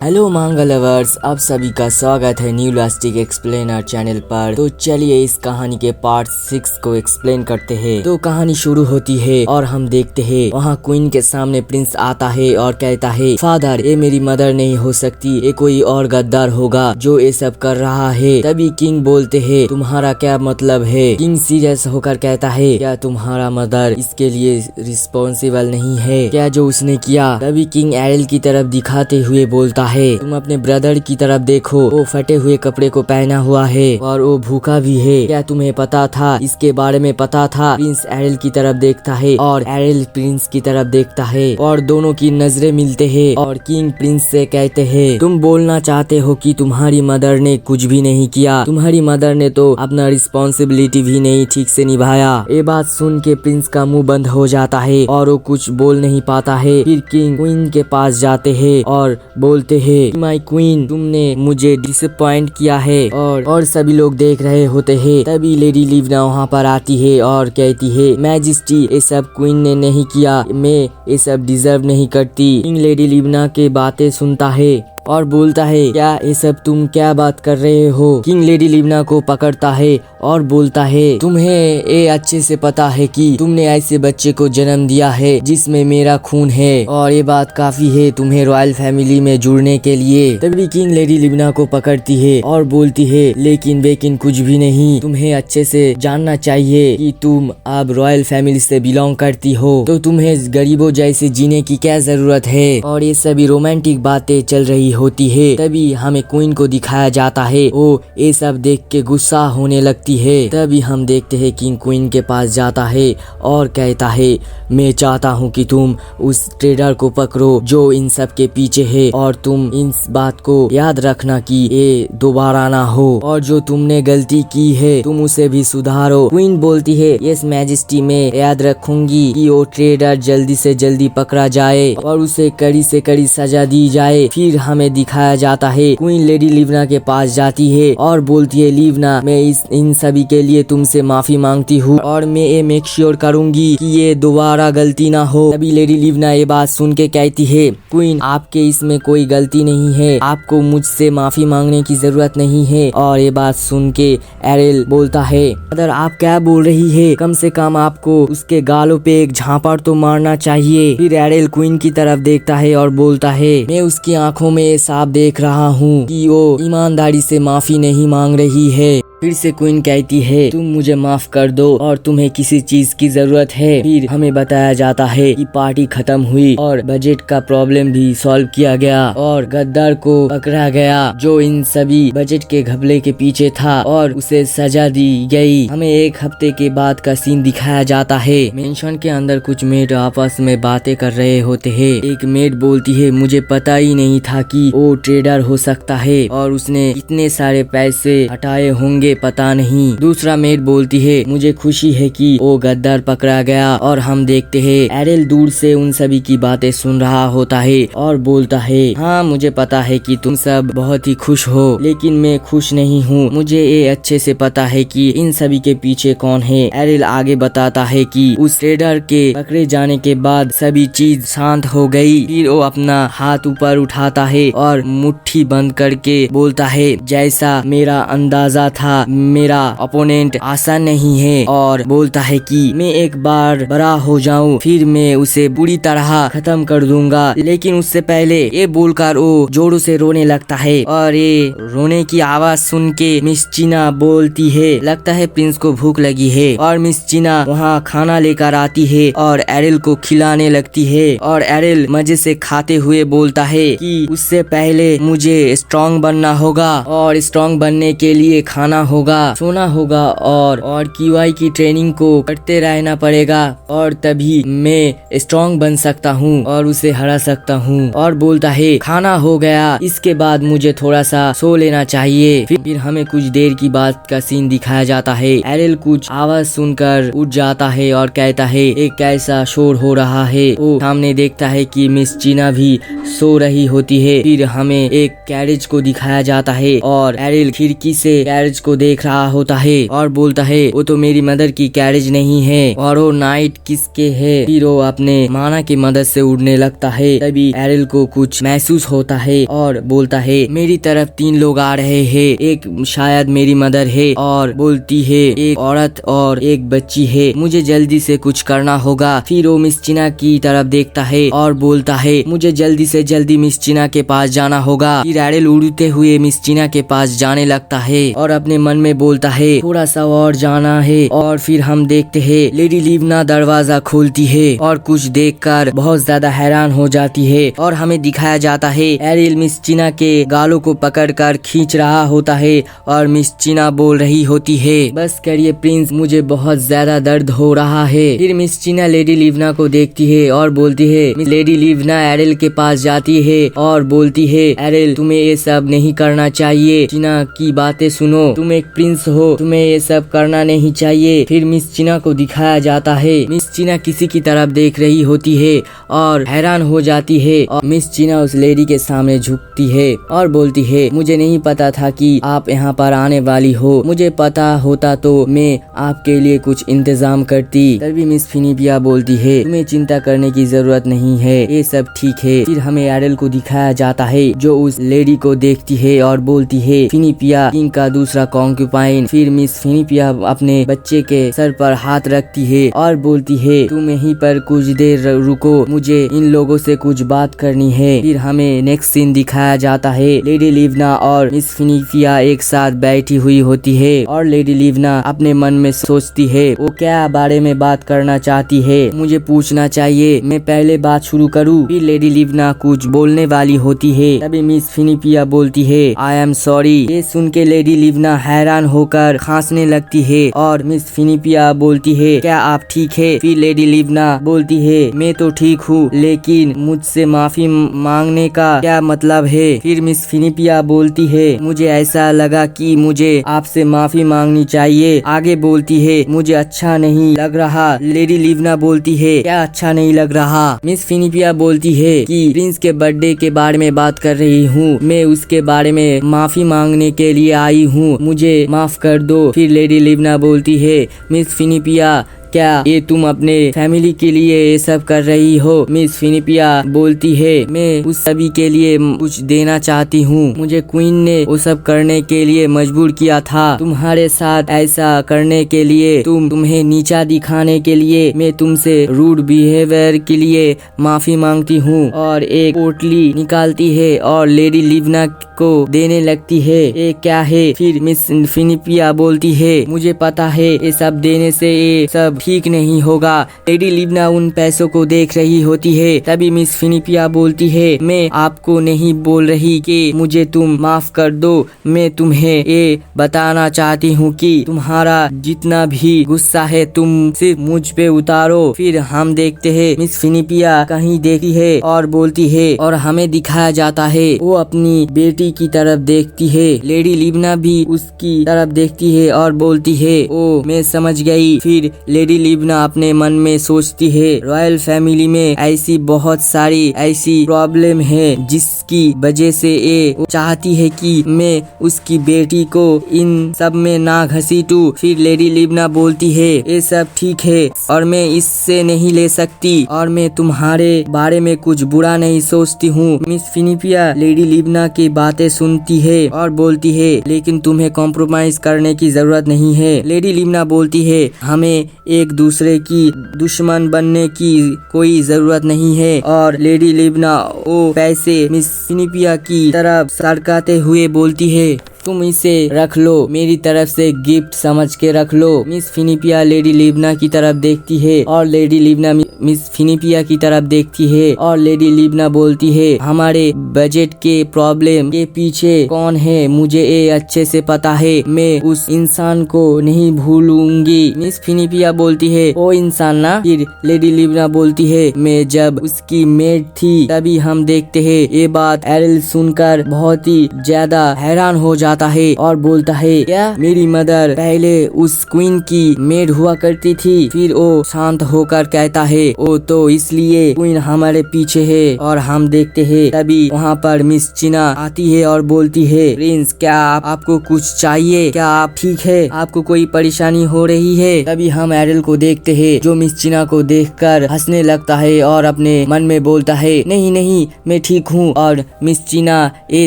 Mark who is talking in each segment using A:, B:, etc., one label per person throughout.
A: Hello मांगा lovers, आप सभी का स्वागत है न्यू लास्टिक एक्सप्लेनर चैनल पर। तो चलिए इस कहानी के पार्ट 6 को एक्सप्लेन करते हैं। तो कहानी शुरू होती है और हम देखते हैं वहाँ क्वीन के सामने प्रिंस आता है और कहता है, फादर ये मेरी मदर नहीं हो सकती, ये कोई और गद्दार होगा जो ये सब कर रहा है। तभी किंग बोलते हैं, तुम्हारा क्या मतलब है? किंग सीरियस होकर कहता है, क्या तुम्हारा मदर इसके लिए रिस्पॉन्सिबल नहीं है क्या जो उसने किया? तभी किंग एरिल की तरफ दिखाते हुए बोलता है, तुम अपने ब्रदर की तरफ देखो, वो फटे हुए कपड़े को पहना हुआ है और वो भूखा भी है। क्या तुम्हें पता था? इसके बारे में पता था? प्रिंस एरिल की तरफ देखता है और एरिल प्रिंस की तरफ देखता है और दोनों की नजरें मिलते हैं और किंग प्रिंस से कहते हैं, तुम बोलना चाहते हो कि तुम्हारी मदर ने कुछ भी नहीं किया? तुम्हारी मदर ने तो अपना रिस्पॉन्सिबिलिटी भी नहीं ठीक से निभाया। ये बात सुन के प्रिंस का मुंह बंद हो जाता है और वो कुछ बोल नहीं पाता है। फिर किंग क्वीन के पास जाते हैं और बोलते हैं, माय क्वीन, तुमने मुझे डिसअपॉइंट किया है। और सभी लोग देख रहे होते हैं। तभी लेडी लिवना वहाँ पर आती है और कहती है, मैजेस्टी ये सब क्वीन ने नहीं किया, मैं ये सब डिजर्व नहीं करती। किंग लेडी लिवना के बातें सुनता है और बोलता है, क्या ये सब तुम क्या बात कर रहे हो? किंग लेडी लिवना को पकड़ता है और बोलता है, तुम्हें ये अच्छे से पता है कि तुमने ऐसे बच्चे को जन्म दिया है जिसमें मेरा खून है और ये बात काफी है तुम्हें रॉयल फैमिली में जुड़ने के लिए। तभी किंग लेडी लिवना को पकड़ती है और बोलती है, लेकिन कुछ भी नहीं, तुम्हें अच्छे से जानना चाहिए कि तुम अब रॉयल फैमिली से बिलोंग करती हो, तो तुम्हें गरीबों जैसे जीने की क्या जरूरत है? और ये सभी रोमांटिक बातें चल रही होती है। तभी हमें क्वीन को दिखाया जाता है, वो ये सब देख के गुस्सा होने लगती है। तभी हम देखते हैं किंग क्वीन के पास जाता है और कहता है, मैं चाहता हूँ कि तुम उस ट्रेडर को पकड़ो जो इन सब के पीछे है और तुम इस बात को याद रखना कि ये दोबारा ना हो और जो तुमने गलती की है तुम उसे भी सुधारो। क्वीन बोलती है, यस मैजेस्टी, मैं याद रखूंगी कि वो ट्रेडर जल्दी से जल्दी पकड़ा जाए और उसे कड़ी से कड़ी सजा दी जाए। फिर हमें दिखाया जाता है क्वीन लेडी लिवना के पास जाती है और बोलती है, लिवना, मैं इन सभी के लिए तुमसे माफी मांगती हूँ और मैं ये मेक श्योर करूंगी कि ये दोबारा गलती ना हो। तभी लेडी लिवना ये बात सुन के कहती है, क्वीन, आपके इसमें कोई गलती नहीं है, आपको मुझसे माफी मांगने की जरूरत नहीं है। और ये बात सुन के एरिल बोलता है, मदर आप क्या बोल रही है? कम से कम आपको उसके गालों पे एक झापड़ तो मारना चाहिए। फिर एरिल क्वीन की तरफ देखता है और बोलता है, मैं उसकी आंखों में साफ देख रहा हूँ कि वो ईमानदारी से माफी नहीं मांग रही है। फिर से क्वीन कहती है, तुम मुझे माफ कर दो और तुम्हें किसी चीज की जरूरत है। फिर हमें बताया जाता है कि पार्टी खत्म हुई और बजट का प्रॉब्लम भी सॉल्व किया गया और गद्दार को पकड़ा गया जो इन सभी बजट के घपले के पीछे था और उसे सजा दी गई। हमें एक हफ्ते के बाद का सीन दिखाया जाता है। मेंशन के अंदर कुछ मेड आपस में बातें कर रहे होते हैं। एक मेड बोलती है, मुझे पता ही नहीं था कि वो ट्रेडर हो सकता है और उसने इतने सारे पैसे हटाए होंगे, पता नहीं। दूसरा मेड बोलती है, मुझे खुशी है कि वो गद्दार पकड़ा गया। और हम देखते हैं एरिल दूर से उन सभी की बातें सुन रहा होता है और बोलता है, हाँ मुझे पता है कि तुम सब बहुत ही खुश हो, लेकिन मैं खुश नहीं हूँ। मुझे ये अच्छे से पता है कि इन सभी के पीछे कौन है। एरिल आगे बताता है कि उस ट्रेडर के पकड़े जाने के बाद सभी चीज शांत हो गई। फिर वो अपना हाथ ऊपर उठाता है और मुट्ठी बंद करके बोलता है, जैसा मेरा अंदाजा था मेरा ओपोनेंट आसान नहीं है, और बोलता है कि मैं एक बार बड़ा हो जाऊं फिर मैं उसे बुरी तरह खत्म कर दूंगा। लेकिन उससे पहले ये बोलकर वो जोरों से रोने लगता है और ये रोने की आवाज सुन के मिस चीना बोलती है, लगता है प्रिंस को भूख लगी है। और मिस चीना वहाँ खाना लेकर आती है और एरिल को खिलाने लगती है और एरिल मजे से खाते हुए बोलता है कि उससे पहले मुझे स्ट्रॉन्ग बनना होगा और स्ट्रॉन्ग बनने के लिए खाना होगा, सोना होगा और QI की ट्रेनिंग को करते रहना पड़ेगा और तभी मैं स्ट्रॉन्ग बन सकता हूँ और उसे हरा सकता हूँ। और बोलता है, खाना हो गया, इसके बाद मुझे थोड़ा सा सो लेना चाहिए। फिर हमें कुछ देर की बात का सीन दिखाया जाता है। एरिल कुछ आवाज सुनकर उठ जाता है और कहता है, एक कैसा शोर हो रहा है। वो सामने देखता है कि मिस चीना भी सो रही होती है। फिर हमें एक कैरेज को दिखाया जाता है और एरिल खिड़की से कैरेज को देख रहा होता है और बोलता है वो तो मेरी मदर की कैरेज नहीं है और वो नाइट किसके है। फिर वो अपने माना की मदद से उड़ने लगता है। तभी एरिल को कुछ महसूस होता है और बोलता है मेरी तरफ 3 लोग आ रहे हैं, एक शायद मेरी मदर है और बोलती है एक औरत और एक बच्ची है, मुझे जल्दी से कुछ करना होगा। फिर वो मिस चिना की तरफ देखता है और बोलता है मुझे जल्दी से जल्दी मिस चिना के पास जाना होगा। फिर एरिल उड़ते हुए मिस चिना के पास जाने लगता है और अपने मन में बोलता है थोड़ा सा और जाना है। और फिर हम देखते हैं लेडी लिवना दरवाजा खोलती है और कुछ देखकर बहुत ज्यादा हैरान हो जाती है और हमें दिखाया जाता है एरिल मिस चिना के गालों को पकड़कर खींच रहा होता है और मिस चिना बोल रही होती है बस करिए प्रिंस, मुझे बहुत ज्यादा दर्द हो रहा है। फिर मिस चिना लेडी लिवना को देखती है और बोलती है लेडी लिवना एरिल के पास जाती है और बोलती है एरिल तुम्हें ये सब नहीं करना चाहिए, चिना की बातें सुनो, तुम एक प्रिंस हो, तुम्हें ये सब करना नहीं चाहिए। फिर मिस चिना को दिखाया जाता है मिस चिना किसी की तरफ देख रही होती है और हैरान हो जाती है और मिस चिना उस लेडी के सामने झुकती है और बोलती है मुझे नहीं पता था कि आप यहाँ पर आने वाली हो, मुझे पता होता तो मैं आपके लिए कुछ इंतजाम करती। तभी मिस फिनिपिया बोलती है तुम्हें चिंता करने की जरूरत नहीं है, ये सब ठीक है। फिर हमें एरिल को दिखाया जाता है जो उस लेडी को देखती है और बोलती है फिनिपिया किंग का दूसरा कॉन्क्यूपाइन। फिर मिस फिनिपिया अपने बच्चे के सर पर हाथ रखती है और बोलती है तुम यहीं पर कुछ देर रुको, मुझे इन लोगों से कुछ बात करनी है। फिर हमें नेक्स्ट सीन दिखाया जाता है लेडी लिवना और मिस फिनिपिया एक साथ बैठी हुई होती है और लेडी लिवना अपने मन में सोचती है वो क्या बारे में बात करना चाहती है, मुझे पूछना चाहिए, मैं पहले बात शुरू करूँ। फिर लेडी लिवना कुछ बोलने वाली होती है तभी मिस फिनिपिया बोलती है आई एम सॉरी। ये सुन के लेडी लिवना हैरान होकर खांसने लगती है और मिस फिनिपिया बोलती है क्या आप ठीक है। फिर लेडी लिवना बोलती है मैं तो ठीक हूँ लेकिन मुझसे माफी मांगने का क्या मतलब है। फिर मिस फिनिपिया बोलती है मुझे ऐसा लगा कि मुझे आपसे माफी मांगनी चाहिए। आगे बोलती है मुझे अच्छा नहीं लग रहा। लेडी लिवना बोलती है क्या अच्छा नहीं लग रहा। मिस फिनिपिया बोलती है कि प्रिंस के बर्थडे के बारे में बात कर रही हूँ, मैं उसके बारे में माफी मांगने के लिए आई हूँ, मुझे माफ कर दो। फिर लेडी लिवना बोलती है मिस फिनिपिया क्या ये तुम अपने फैमिली के लिए ये सब कर रही हो। मिस फिनिपिया बोलती है मैं उस सभी के लिए कुछ देना चाहती हूँ, मुझे क्वीन ने वो सब करने के लिए मजबूर किया था, तुम्हारे साथ ऐसा करने के लिए, तुम्हें नीचा दिखाने के लिए मैं तुमसे रूड बिहेवियर के लिए माफी मांगती हूँ। और एक पोटली निकालती है और लेडी लिवना को देने लगती है ये क्या है। फिर मिस फिनिपिया बोलती है मुझे पता है ये सब देने से ये सब ठीक नहीं होगा। लेडी लिवना उन पैसों को देख रही होती है तभी मिस फिनिपिया बोलती है मैं आपको नहीं बोल रही कि मुझे तुम माफ कर दो, मैं तुम्हें ये बताना चाहती हूँ कि तुम्हारा जितना भी गुस्सा है तुम सिर्फ मुझ पे उतारो। फिर हम देखते हैं मिस फिनिपिया कहीं देखती है और बोलती है और हमें दिखाया जाता है वो अपनी बेटी की तरफ देखती है। लेडी लिवना भी उसकी तरफ देखती है और बोलती है ओ मैं समझ गई। फिर लेडी लिवना अपने मन में सोचती है रॉयल फैमिली में ऐसी बहुत सारी ऐसी प्रॉब्लम है जिसकी वजह से ये चाहती है कि मैं उसकी बेटी को इन सब में ना घसीटूं। फिर लेडी लिवना बोलती है ये सब ठीक है और मैं इससे नहीं ले सकती और मैं तुम्हारे बारे में कुछ बुरा नहीं सोचती हूँ। मिस फिनिपिया लेडी लिवना की बातें सुनती है और बोलती है लेकिन तुम्हें कॉम्प्रोमाइज करने की जरूरत नहीं है। लेडी लिवना बोलती है हमें एक दूसरे की दुश्मन बनने की कोई जरूरत नहीं है। और लेडी लिवना वो पैसे मिस फिनिपिया की तरफ सरकाते हुए बोलती है तुम इसे रख लो, मेरी तरफ से गिफ्ट समझ के रख लो। मिस फिनिपिया लेडी लिवना की तरफ देखती है और लेडी लिवना मिस फिनिपिया की तरफ देखती है और लेडी लिवना बोलती है हमारे बजट के प्रॉब्लम के पीछे कौन है मुझे ये अच्छे से पता है, मैं उस इंसान को नहीं भूलूंगी। मिस फिनिपिया बोलती है वो इंसान ना। फिर लेडी लिवना बोलती है मैं जब उसकी मेड थी। तभी हम देखते हैं ये बात एरिल सुनकर बहुत ही ज्यादा हैरान हो जाता जाता है और बोलता है क्या मेरी मदर पहले उस क्वीन की मेड हुआ करती थी। फिर वो शांत होकर कहता है ओ तो इसलिए क्वीन हमारे पीछे है। और हम देखते हैं तभी वहाँ पर मिस चीना आती है और बोलती है प्रिंस क्या आपको कुछ चाहिए, क्या आप ठीक है, आपको कोई परेशानी हो रही है। तभी हम एरिल को देखते हैं जो मिस चीना को देखकर हंसने लगता है और अपने मन में बोलता है नहीं नहीं मैं ठीक हूँ। और मिस चीना ये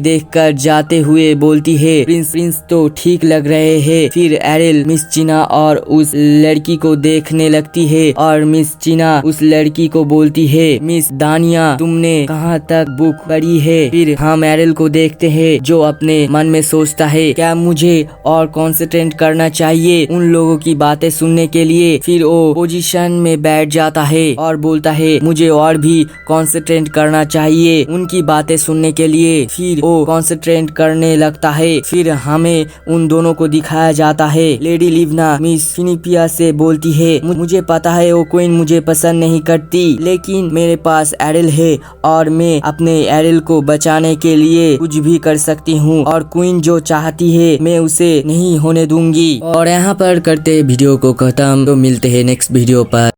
A: देखकर जाते हुए बोलती है प्रिंस तो ठीक लग रहे हैं। फिर एरिल मिस चीना और उस लड़की को देखने लगती है और मिस चीना उस लड़की को बोलती है मिस दानिया तुमने कहाँ तक बुक पढ़ी है। फिर हम एरिल को देखते हैं जो अपने मन में सोचता है क्या मुझे और कंसंट्रेट करना चाहिए उन लोगों की बातें सुनने के लिए। फिर वो पोजीशन में बैठ जाता है और बोलता है मुझे और भी कंसंट्रेट करना चाहिए उनकी बातें सुनने के लिए। फिर वो कंसंट्रेट करने लगता है। फिर हमें उन दोनों को दिखाया जाता है। लेडी लिवना मिस फिनिपिया से बोलती है मुझे पता है वो क्वीन मुझे पसंद नहीं करती लेकिन मेरे पास एरिल है और मैं अपने एरिल को बचाने के लिए कुछ भी कर सकती हूँ और क्वीन जो चाहती है मैं उसे नहीं होने दूंगी। और यहाँ पर करते वीडियो को खत्म। तो मिलते हैं नेक्स्ट वीडियो पर।